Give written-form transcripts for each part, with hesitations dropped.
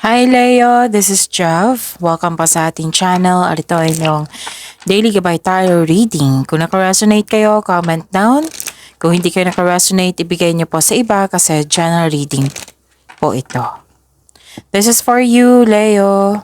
Hi Leo, this is Jeff. Welcome pa sa ating channel. At ito ay yung Daily Gabay Tarot Reading. Kung naka-resonate kayo, comment down. Kung hindi kayo naka-resonate, ibigay niyo po sa iba kasi general reading po ito. This is for you, Leo.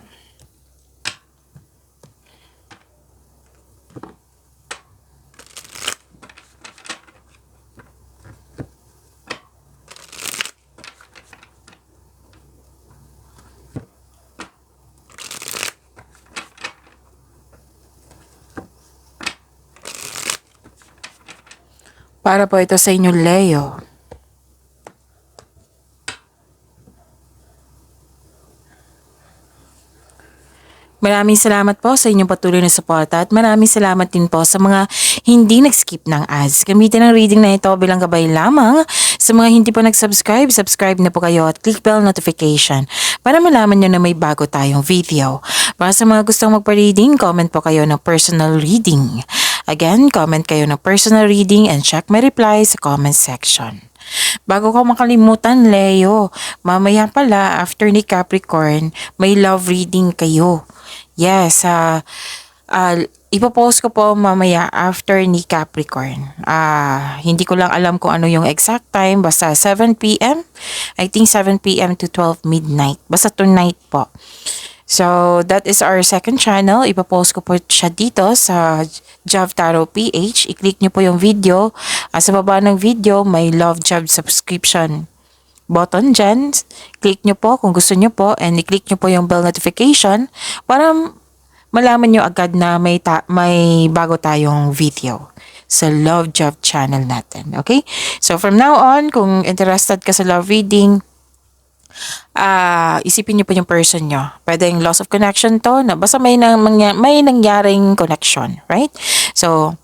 Para po ito sa inyo, Leo. Maraming salamat po sa inyong patuloy na suporta at maraming salamat din po sa mga hindi nag-skip ng ads. Gamitin ang reading na ito bilang gabay lamang. Sa mga hindi po nag-subscribe, subscribe na po kayo at click bell notification para malaman nyo na may bago tayong video. Para sa mga gustong magpa-reading, comment po kayo ng personal reading. Again, comment kayo ng personal reading and check my reply sa comment section. Bago ko makalimutan, Leo, mamaya pala after ni Capricorn, may love reading kayo. Yes, ipopost ko po mamaya after ni Capricorn. Hindi ko lang alam kung ano yung exact time, basta 7 p.m. I think 7 p.m. to 12 midnight. Basta tonight po. So, that is our second channel. Ipopost ko po siya dito sa Jav Tarot PH. I-click nyo po yung video. Sa baba ng video, may Love Jav subscription button dyan. Click nyo po kung gusto nyo po and i-click nyo po yung bell notification para malaman nyo agad na may bago tayong video sa Love Jav channel natin. Okay? So, from now on, kung interested ka sa love reading, isipin niyo po yung person nyo. Pwedeng loss of connection to, na basta may nangyaring connection, right? So,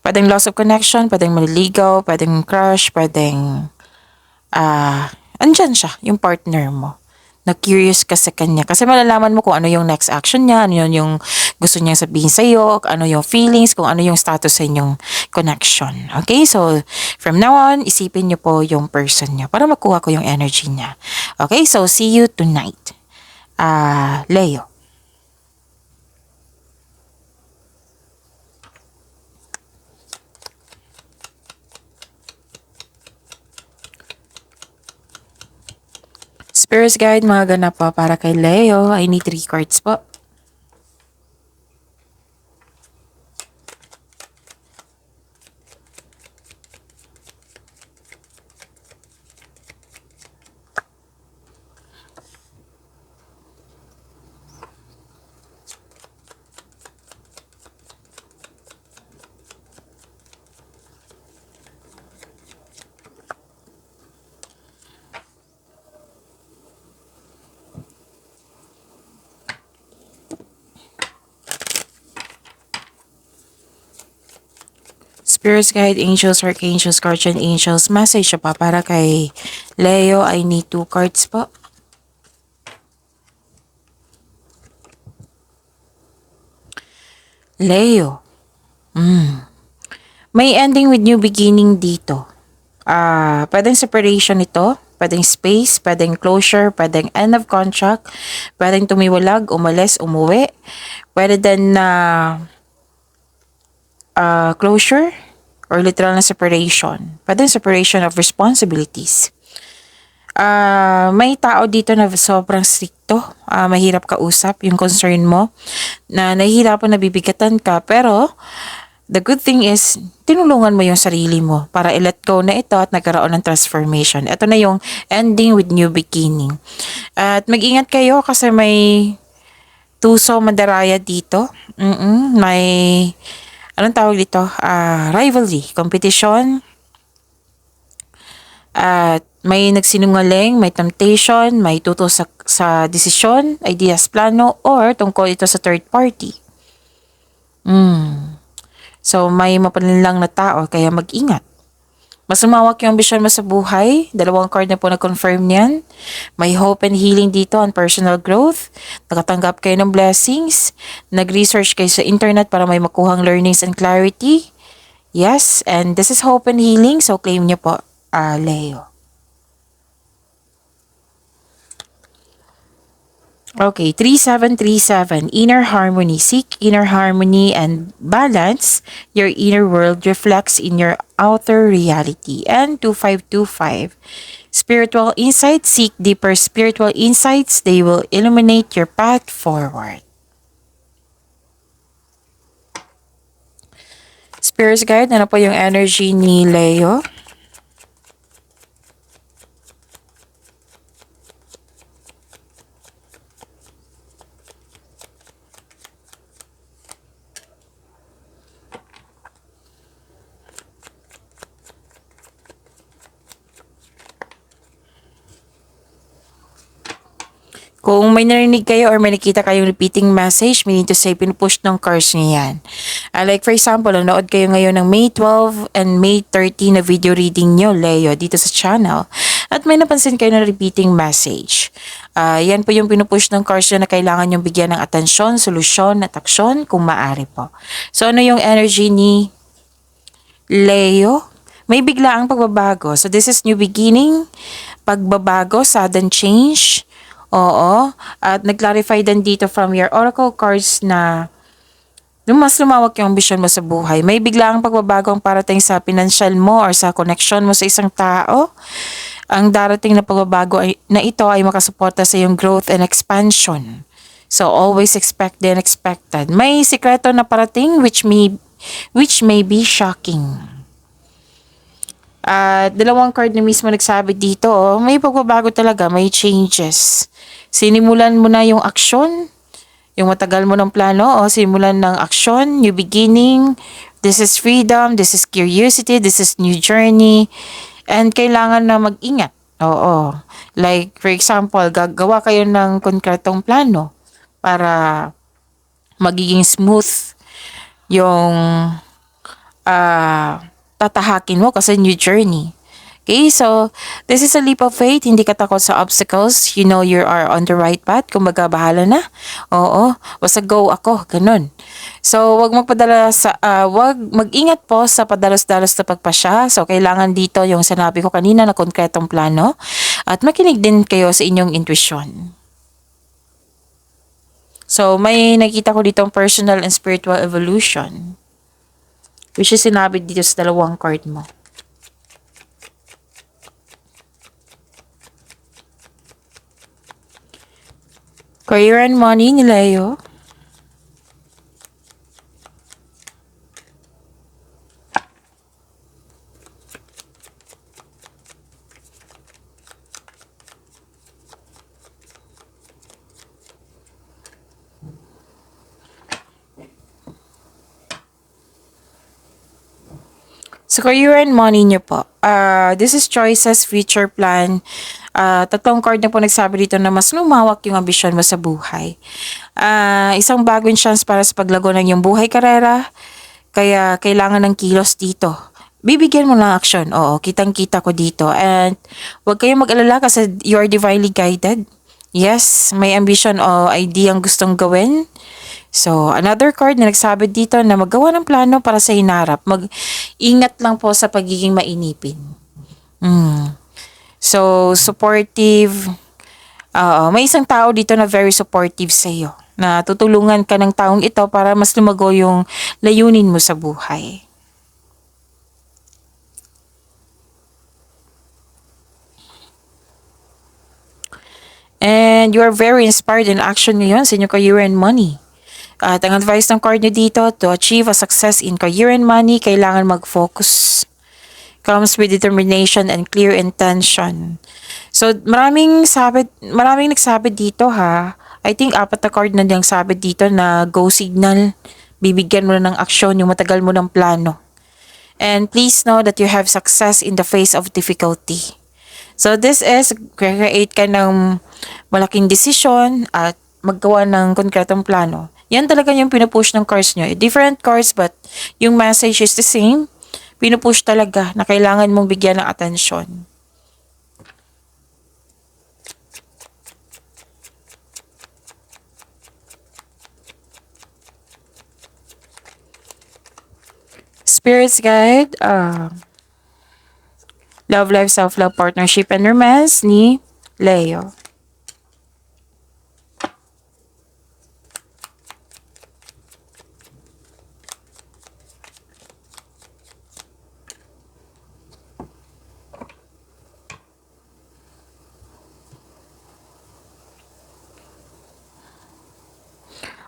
pwedeng loss of connection, pwedeng maliligaw, pwedeng crush, pwedeng, andyan siya, yung partner mo. Na-curious ka sa kanya. Kasi malalaman mo kung ano yung next action niya, ano yung gusto niya sabihin sa'yo, ano yung feelings, kung ano yung status sa inyong connection. Okay? So, from now on, isipin niyo po yung person niya para makuha ko yung energy niya. Okay? So, see you tonight. Leo. Spirits guide, mga ganap po para kay Leo. I need 3 cards po. Spirits guide, angels, archangels, guardian angels, message pa para kay Leo. I need 2 cards po. Leo. May ending with new beginning dito. Pwedeng separation ito, pwedeng space, pwedeng closure, pwedeng end of contract, pwedeng tumiwalag, umalis, umuwi, pwede din na closure or literal na separation. Pwedeng separation of responsibilities. May tao dito na sobrang stricto, mahirap kausap yung concern mo, na nahihirapan, nabibigatan ka, pero the good thing is, tinulungan mo yung sarili mo para i-let go na ito at nagkaroon ng transformation. Ito na yung ending with new beginning. At mag-ingat kayo kasi may tuso madaraya dito. May, anong tawag dito? Rivalry, competition. At may nagsinungaling, may temptation, may tuto sa desisyon, ideas, plano, or tungkol ito sa third party. So, may mapanlinlang na tao, kaya mag-ingat. Mas lumawak yung ambisyon mo sa buhay. 2 card na po na-confirm niyan. May hope and healing dito on personal growth. Nakatanggap kayo ng blessings. Nag-research kayo sa internet para may makuhang learnings and clarity. Yes, and this is hope and healing. So, claim niyo po, Leo. Okay, 3737, inner harmony. Seek inner harmony and balance. Your inner world reflects in your outer reality. And 2525, spiritual insights. Seek deeper spiritual insights. They will illuminate your path forward. Spirit guide, ano po yung energy ni Leo? Kung may narinig kayo or may nakita kayong repeating message, meaning to say, pinupush ng cards niya yan. Like for example, nanood kayo ngayon ng May 12 and May 13 na video reading nyo, Leo, dito sa channel. At may napansin kayo na repeating message. Yan po yung pinupush ng cards na kailangan yung bigyan ng atensyon, solusyon at aksyon kung maaari po. So ano yung energy ni Leo? May biglaang pagbabago. So this is new beginning, pagbabago, sudden change. Oo. At nag-clarify din dito from your oracle cards na mas lumawak yung ambisyon mo sa buhay. May biglaang pagbabago ang parating sa financial mo or sa connection mo sa isang tao. Ang darating na pagbabago na ito ay makasuporta sa iyong growth and expansion. So always expect the unexpected. May sikreto na parating which may be shocking. Dalawang card na mismo nagsabi dito, may pagbabago talaga, may changes. Sinimulan mo na yung aksyon, yung matagal mo ng plano, sinimulan ng aksyon, new beginning, this is freedom, this is curiosity, this is new journey, and kailangan na mag-ingat. Oo. Like, for example, gagawa kayo ng konkretong plano para magiging smooth yung tatahakin mo kasi new journey. Okay, so this is a leap of faith. Hindi ka takot sa obstacles. You know you are on the right path. Kumbaga, bahala na. Oo, basta go ako. Ganun. So, wag mag-ingat po sa padalos-dalos na pagpasya. So, kailangan dito yung sinabi ko kanina na konkretong plano. At makinig din kayo sa inyong intuition. So, may nakita ko dito personal and spiritual evolution. Which is sinabi dito sa dalawang card mo. Career and money ni Leo. So, career and money niyo po. This is choices, future plan. Tatlong card na po nagsabi dito na mas lumawak yung ambisyon mo sa buhay. Isang bagong chance para sa paglago ng iyong buhay karera. Kaya kailangan ng kilos dito. Bibigyan mo ng action. Oo, kitang-kita ko dito. And huwag kayong mag-alala kasi you are divinely guided. Yes, may ambition o idea ang gustong gawin. So, another card na nagsabi dito na maggawa ng plano para sa hinarap. Mag-ingat lang po sa pagiging mainipin. So, supportive. May isang tao dito na very supportive sa iyo. Na tutulungan ka ng taong ito para mas lumago yung layunin mo sa buhay. And you are very inspired in action ngayon sa inyong career and money. At ang advice ng card nyo dito, to achieve a success in career and money, kailangan mag-focus. Comes with determination and clear intention. So, maraming nagsabi dito ha. I think 4 na card na diyang sabi dito na go signal. Bibigyan mo na ng aksyon yung matagal mo ng plano. And please know that you have success in the face of difficulty. So, this is create ka ng malaking desisyon at maggawa ng konkretong plano. Yan talaga yung pinupush ng cards nyo. Different cards but yung message is the same. Pinupush talaga na kailangan mong bigyan ng atensyon. Spirits guide, love life, self-love, partnership, and romance ni Leo.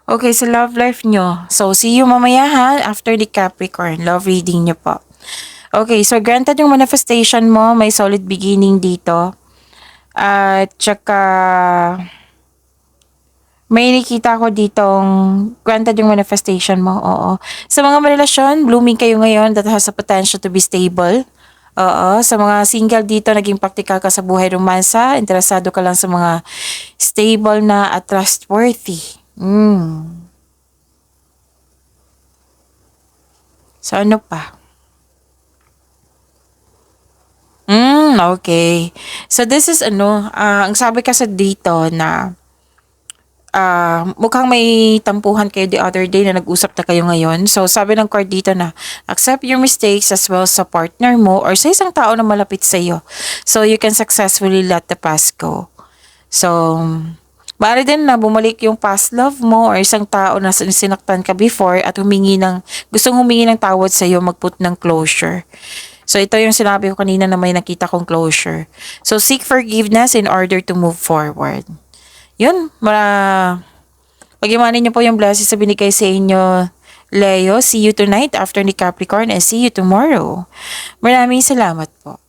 Okay, sa love life nyo. So, see you mamaya ha, after the Capricorn. Love reading nyo po. Okay, so granted yung manifestation mo, may solid beginning dito. At tsaka, may nakita ko ditong granted yung manifestation mo, oo. Sa mga relasyon, blooming kayo ngayon that has a potential to be stable. Oo, sa mga single dito, naging practical ka sa buhay romansa, interesado ka lang sa mga stable na at trustworthy. So, ano pa? Okay. So, this is ang sabi kasi dito na mukhang may tampuhan kayo the other day na nag-usap na kayo ngayon. So, sabi ng card dito na accept your mistakes as well sa partner mo or sa isang tao na malapit sa iyo. So, you can successfully let the past go. So, maaari din na bumalik yung past love mo or isang tao na sinaktan ka before at gustong humingi ng tawad sa iyo, mag-put ng closure. So, ito yung sinabi ko kanina na may nakita kong closure. So, seek forgiveness in order to move forward. Yun, pagyamanin niyo po yung blessings sa binigay sa inyo, Leo. See you tonight after ni Capricorn and see you tomorrow. Maraming salamat po.